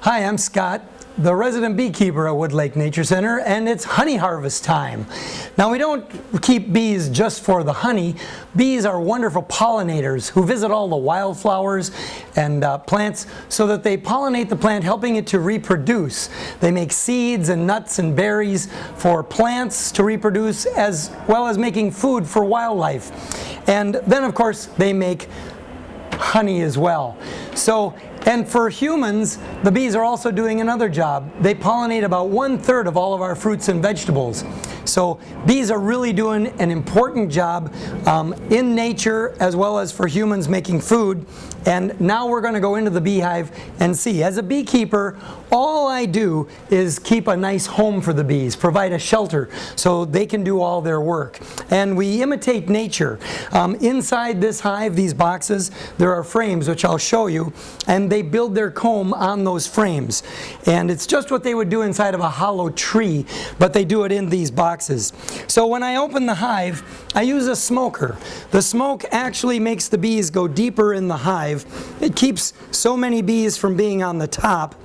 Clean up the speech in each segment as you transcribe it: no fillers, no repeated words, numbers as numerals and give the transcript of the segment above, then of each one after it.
Hi, I'm Scott, the resident beekeeper at Woodlake Nature Center, and it's honey harvest time. Now, we don't keep bees just for the honey. Bees are wonderful pollinators who visit all the wildflowers and plants so that they pollinate the plant, helping it to reproduce. They make seeds and nuts and berries for plants to reproduce, as well as making food for wildlife. And then, of course, they make honey as well. And for humans, the bees are also doing another job. They pollinate about 1/3 of all of our fruits and vegetables. So bees are really doing an important job in nature as well as for humans making food. And now we're going to go into the beehive and see. As a beekeeper, all I do is keep a nice home for the bees, provide a shelter so they can do all their work. And we imitate nature. Inside this hive, these boxes, there are frames which I'll show you, and they build their comb on those frames. And it's just what they would do inside of a hollow tree, but they do it in these boxes. So when I open the hive, I use a smoker. The smoke actually makes the bees go deeper in the hive. It keeps so many bees from being on the top.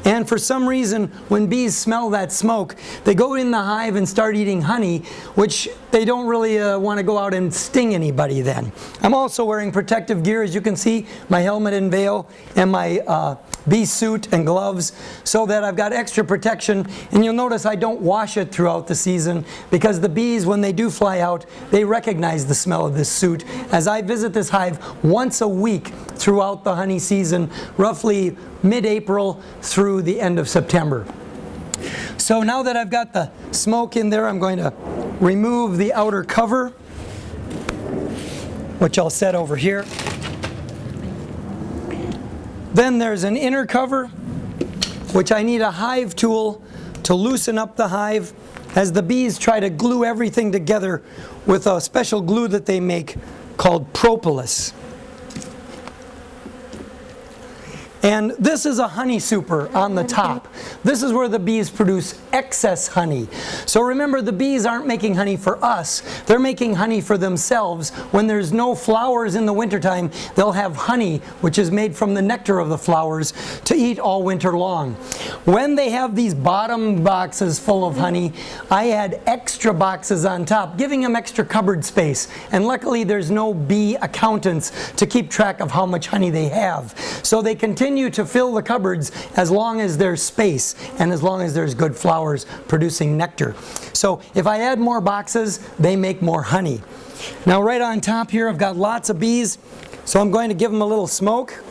And for some reason, when bees smell that smoke, they go in the hive and start eating honey, which they don't really want to go out and sting anybody then. I'm also wearing protective gear, as you can see, my helmet and veil, and my bee suit and gloves, so that I've got extra protection. And you'll notice I don't wash it throughout the season, because the bees, when they do fly out, they recognize the smell of this suit, as I visit this hive once a week throughout the honey season, roughly mid-April through the end of September. So now that I've got the smoke in there, I'm going to remove the outer cover, which I'll set over here. Then there's an inner cover, which I need a hive tool to loosen up the hive as the bees try to glue everything together with a special glue that they make called propolis. And this is a honey super on the top. This is where the bees produce excess honey. So remember, the bees aren't making honey for us. They're making honey for themselves. When there's no flowers in the wintertime, they'll have honey, which is made from the nectar of the flowers, to eat all winter long. When they have these bottom boxes full of honey, I add extra boxes on top, giving them extra cupboard space. And luckily, there's no bee accountants to keep track of how much honey they have. So they continue to fill the cupboards as long as there's space and as long as there's good flowers producing nectar. So if I add more boxes, they make more honey. Now right on top here, I've got lots of bees, so I'm going to give them a little smoke.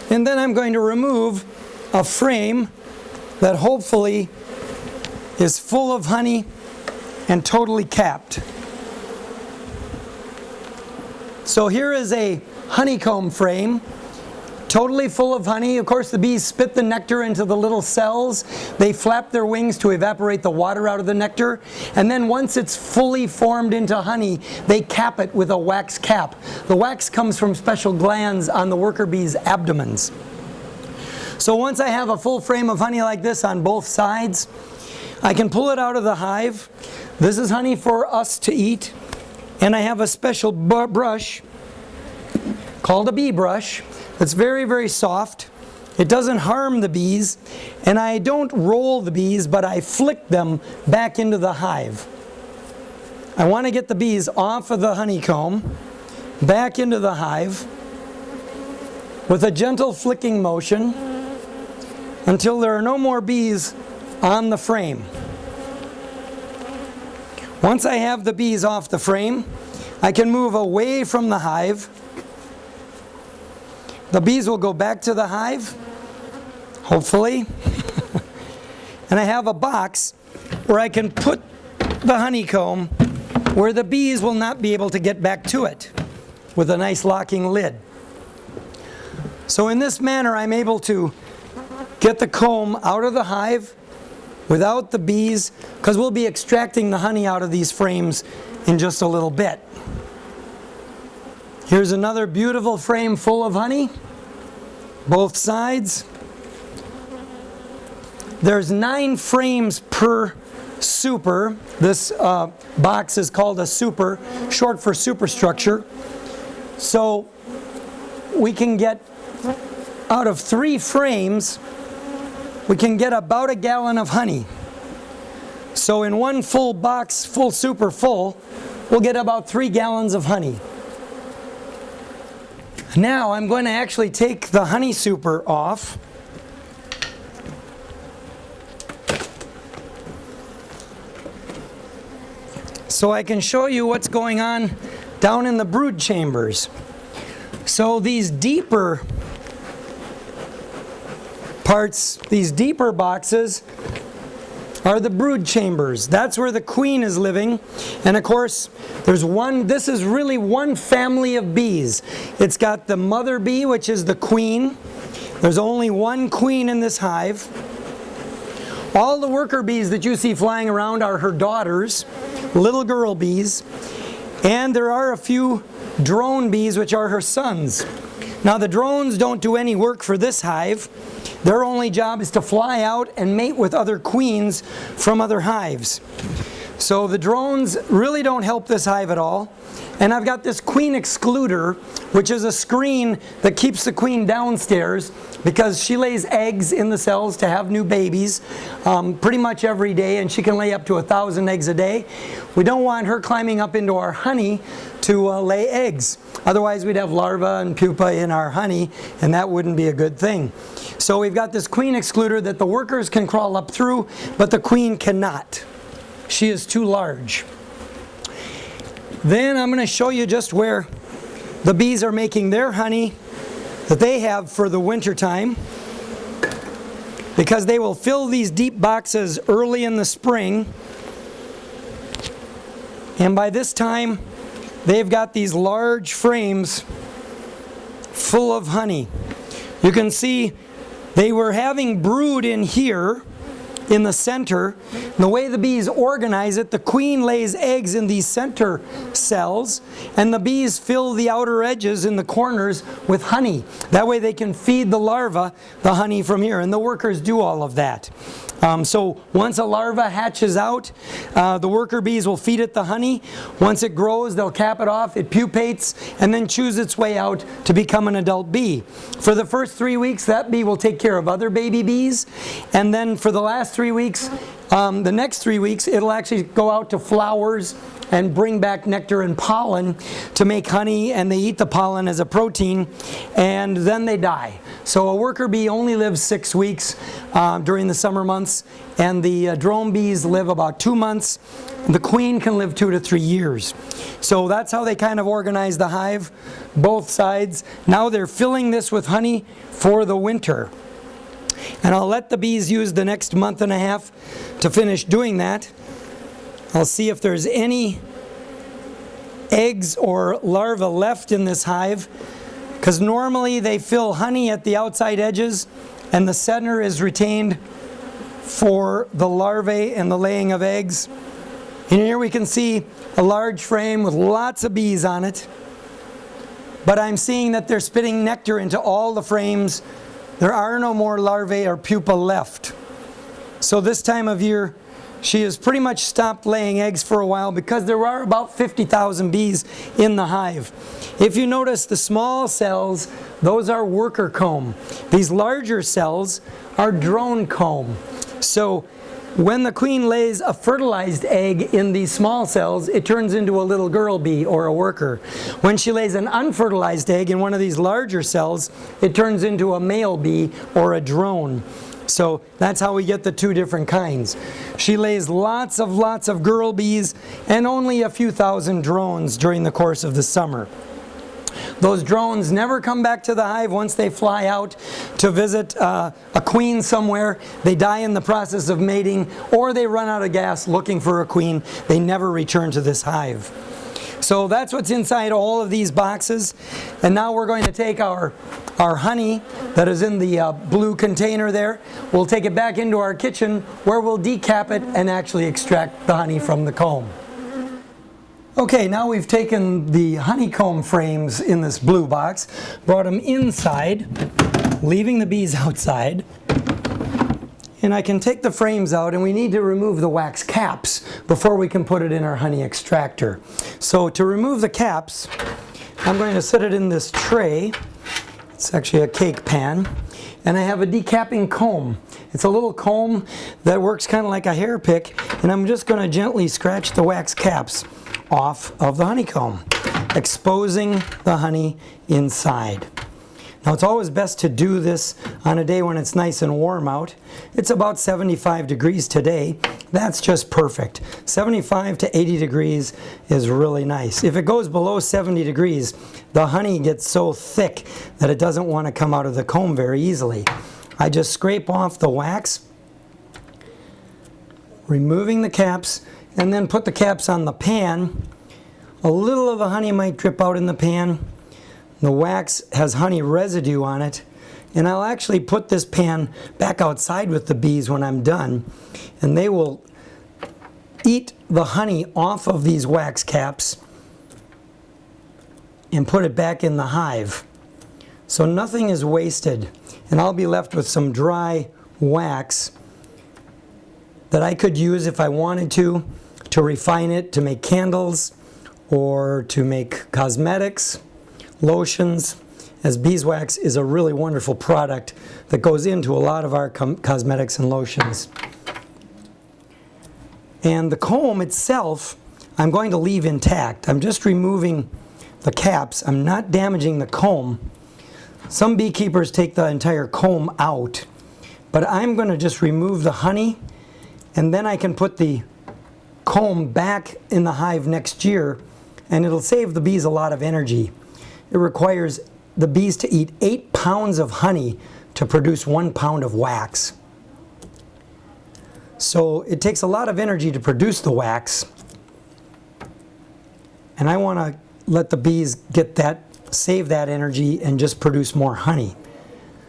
And then I'm going to remove a frame that hopefully is full of honey and totally capped. So here is a honeycomb frame, totally full of honey. Of course, the bees spit the nectar into the little cells. They flap their wings to evaporate the water out of the nectar. And then once it's fully formed into honey, they cap it with a wax cap. The wax comes from special glands on the worker bees' abdomens. So once I have a full frame of honey like this on both sides, I can pull it out of the hive. This is honey for us to eat. And I have a special brush called a bee brush that's very, very soft. It doesn't harm the bees. And I don't roll the bees, but I flick them back into the hive. I want to get the bees off of the honeycomb, back into the hive, with a gentle flicking motion until there are no more bees on the frame. Once I have the bees off the frame, I can move away from the hive. The bees will go back to the hive, hopefully. And I have a box where I can put the honeycomb where the bees will not be able to get back to it, with a nice locking lid. So in this manner, I'm able to get the comb out of the hive without the bees, because we'll be extracting the honey out of these frames in just a little bit. Here's another beautiful frame full of honey, both sides. There's 9 frames per super. This box is called a super, short for superstructure. So we can get, out of 3 frames, we can get about a gallon of honey. So in one full box, full super full, we'll get about 3 gallons of honey. Now I'm going to actually take the honey super off. So I can show you what's going on down in the brood chambers. So these deeper parts, these deeper boxes, are the brood chambers. That's where the queen is living. And of course, this is really one family of bees. It's got the mother bee, which is the queen. There's only one queen in this hive. All the worker bees that you see flying around are her daughters, little girl bees. And there are a few drone bees, which are her sons. Now the drones don't do any work for this hive. Their only job is to fly out and mate with other queens from other hives. So the drones really don't help this hive at all. And I've got this queen excluder, which is a screen that keeps the queen downstairs because she lays eggs in the cells to have new babies pretty much every day, and she can lay up to 1,000 eggs a day. We don't want her climbing up into our honey to lay eggs. Otherwise we'd have larvae and pupa in our honey, and that wouldn't be a good thing. So we've got this queen excluder that the workers can crawl up through, but the queen cannot. She is too large. Then I'm going to show you just where the bees are making their honey that they have for the winter time, because they will fill these deep boxes early in the spring, and by this time they've got these large frames full of honey. You can see they were having brood in here in the center. The way the bees organize it, the queen lays eggs in these center cells, and the bees fill the outer edges in the corners with honey. That way they can feed the larva the honey from here, and the workers do all of that. So once a larva hatches out, the worker bees will feed it the honey. Once it grows, they'll cap it off, it pupates, and then chews its way out to become an adult bee. For the first 3 weeks, that bee will take care of other baby bees, and then for the last 3 weeks, the next 3 weeks, it'll actually go out to flowers and bring back nectar and pollen to make honey, and they eat the pollen as a protein, and then they die. So a worker bee only lives 6 weeks during the summer months, and the drone bees live about 2 months. The queen can live 2 to 3 years. So that's how they kind of organize the hive, both sides. Now they're filling this with honey for the winter. And I'll let the bees use the next month and a half to finish doing that. I'll see if there's any eggs or larvae left in this hive, because normally they fill honey at the outside edges and the center is retained for the larvae and the laying of eggs. And here we can see a large frame with lots of bees on it, but I'm seeing that they're spitting nectar into all the frames. There are no more larvae or pupa left. So this time of year, she has pretty much stopped laying eggs for a while because there are about 50,000 bees in the hive. If you notice the small cells, those are worker comb. These larger cells are drone comb. So when the queen lays a fertilized egg in these small cells, it turns into a little girl bee or a worker. When she lays an unfertilized egg in one of these larger cells, it turns into a male bee or a drone. So that's how we get the 2 different kinds. She lays lots of girl bees and only a few thousand drones during the course of the summer. Those drones never come back to the hive once they fly out to visit a queen somewhere. They die in the process of mating, or they run out of gas looking for a queen. They never return to this hive. So that's what's inside all of these boxes. And now we're going to take our honey that is in the blue container there. We'll take it back into our kitchen where we'll decap it and actually extract the honey from the comb. Okay, now we've taken the honeycomb frames in this blue box, brought them inside, leaving the bees outside. And I can take the frames out, and we need to remove the wax caps before we can put it in our honey extractor. So to remove the caps, I'm going to set it in this tray. It's actually a cake pan. And I have a decapping comb. It's a little comb that works kind of like a hair pick, and I'm just going to gently scratch the wax caps off of the honeycomb, exposing the honey inside. Now it's always best to do this on a day when it's nice and warm out. It's about 75 degrees today. That's just perfect. 75 to 80 degrees is really nice. If it goes below 70 degrees, the honey gets so thick that it doesn't want to come out of the comb very easily. I just scrape off the wax, removing the caps, and then put the caps on the pan. A little of the honey might drip out in the pan. The wax has honey residue on it, and I'll actually put this pan back outside with the bees when I'm done, and they will eat the honey off of these wax caps and put it back in the hive. So nothing is wasted, and I'll be left with some dry wax that I could use if I wanted to refine it to make candles or to make cosmetics, lotions, as beeswax is a really wonderful product that goes into a lot of our cosmetics and lotions. And the comb itself, I'm going to leave intact. I'm just removing the caps. I'm not damaging the comb. Some beekeepers take the entire comb out, but I'm going to just remove the honey, and then I can put the comb back in the hive next year, and it'll save the bees a lot of energy. It requires the bees to eat 8 pounds of honey to produce 1 pound of wax. So it takes a lot of energy to produce the wax, and I want to let the bees get that, save that energy and just produce more honey.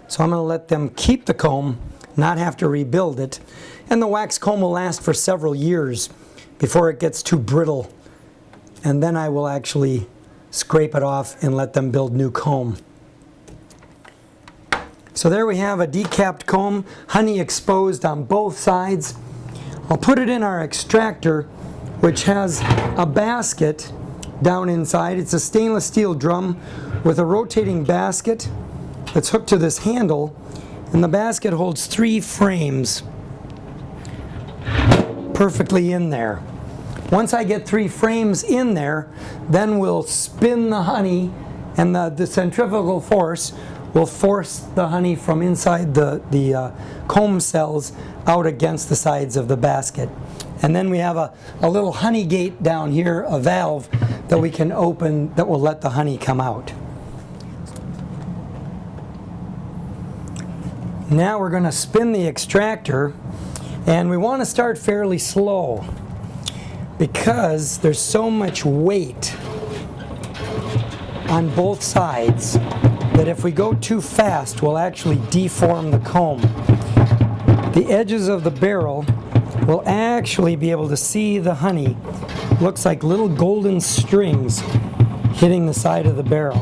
So I'm going to let them keep the comb, not have to rebuild it, and the wax comb will last for several years before it gets too brittle, and then I will actually scrape it off and let them build new comb. So there we have a decapped comb, honey exposed on both sides. I'll put it in our extractor, which has a basket down inside. It's a stainless steel drum with a rotating basket that's hooked to this handle, and the basket holds 3 frames perfectly in there. Once I get 3 frames in there, then we'll spin the honey, and the centrifugal force will force the honey from inside the comb cells out against the sides of the basket. And then we have a little honey gate down here, a valve that we can open that will let the honey come out. Now we're going to spin the extractor, and we want to start fairly slow, because there's so much weight on both sides that if we go too fast, we'll actually deform the comb. The edges of the barrel will actually be able to see the honey. Looks like little golden strings hitting the side of the barrel.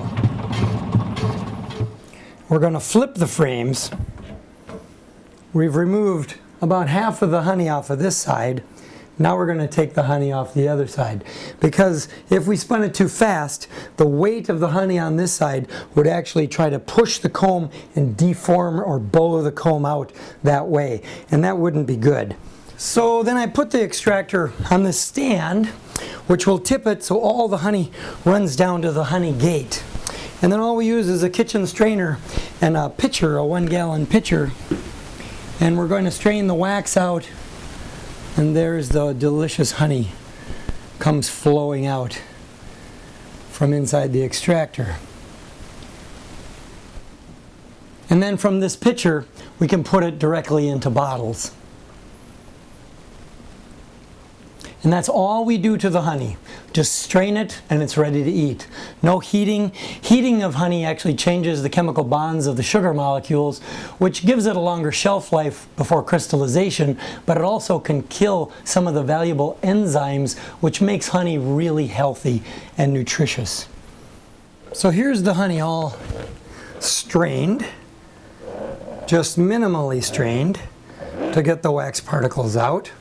We're going to flip the frames. We've removed about half of the honey off of this side. Now we're going to take the honey off the other side, because if we spun it too fast, the weight of the honey on this side would actually try to push the comb and deform or bow the comb out that way, and that wouldn't be good. So then I put the extractor on the stand, which will tip it so all the honey runs down to the honey gate. And then all we use is a kitchen strainer and a pitcher, a 1-gallon pitcher, and we're going to strain the wax out. And there's the delicious honey comes flowing out from inside the extractor. And then from this pitcher, we can put it directly into bottles. And that's all we do to the honey. Just strain it and it's ready to eat. No heating. Heating of honey actually changes the chemical bonds of the sugar molecules, which gives it a longer shelf life before crystallization, but it also can kill some of the valuable enzymes, which makes honey really healthy and nutritious. So here's the honey all strained, just minimally strained. to get the wax particles out.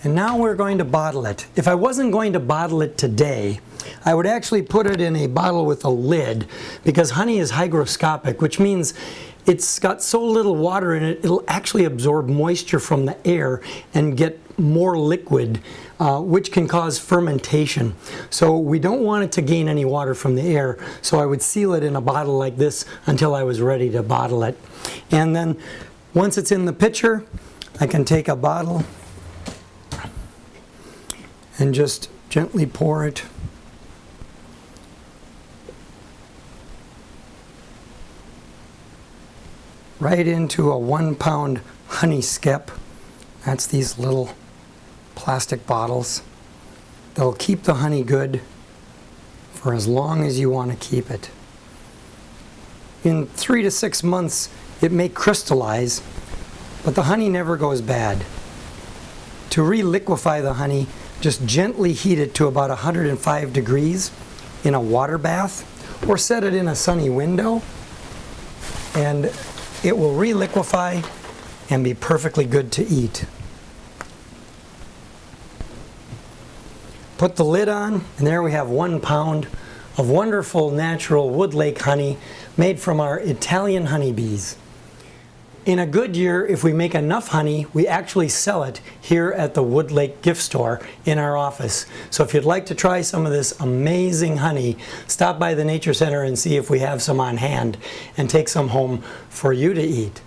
And now we're going to bottle it. If I wasn't going to bottle it today, I would actually put it in a bottle with a lid, because honey is hygroscopic, which means it's got so little water in it, it'll actually absorb moisture from the air and get more liquid, which can cause fermentation. So we don't want it to gain any water from the air, so I would seal it in a bottle like this until I was ready to bottle it. And then once it's in the pitcher, I can take a bottle and just gently pour it right into a 1 pound honey skep. That's these little plastic bottles. They'll keep the honey good for as long as you want to keep it. In 3 to 6 months, it may crystallize, but the honey never goes bad. To re-liquefy the honey, just gently heat it to about 105 degrees in a water bath, or set it in a sunny window, and it will re-liquefy and be perfectly good to eat. Put the lid on, and there we have 1 pound of wonderful natural wood lake honey made from our Italian honeybees. In a good year, if we make enough honey, we actually sell it here at the Wood Lake gift store in our office. So if you'd like to try some of this amazing honey, stop by the Nature Center and see if we have some on hand, and take some home for you to eat.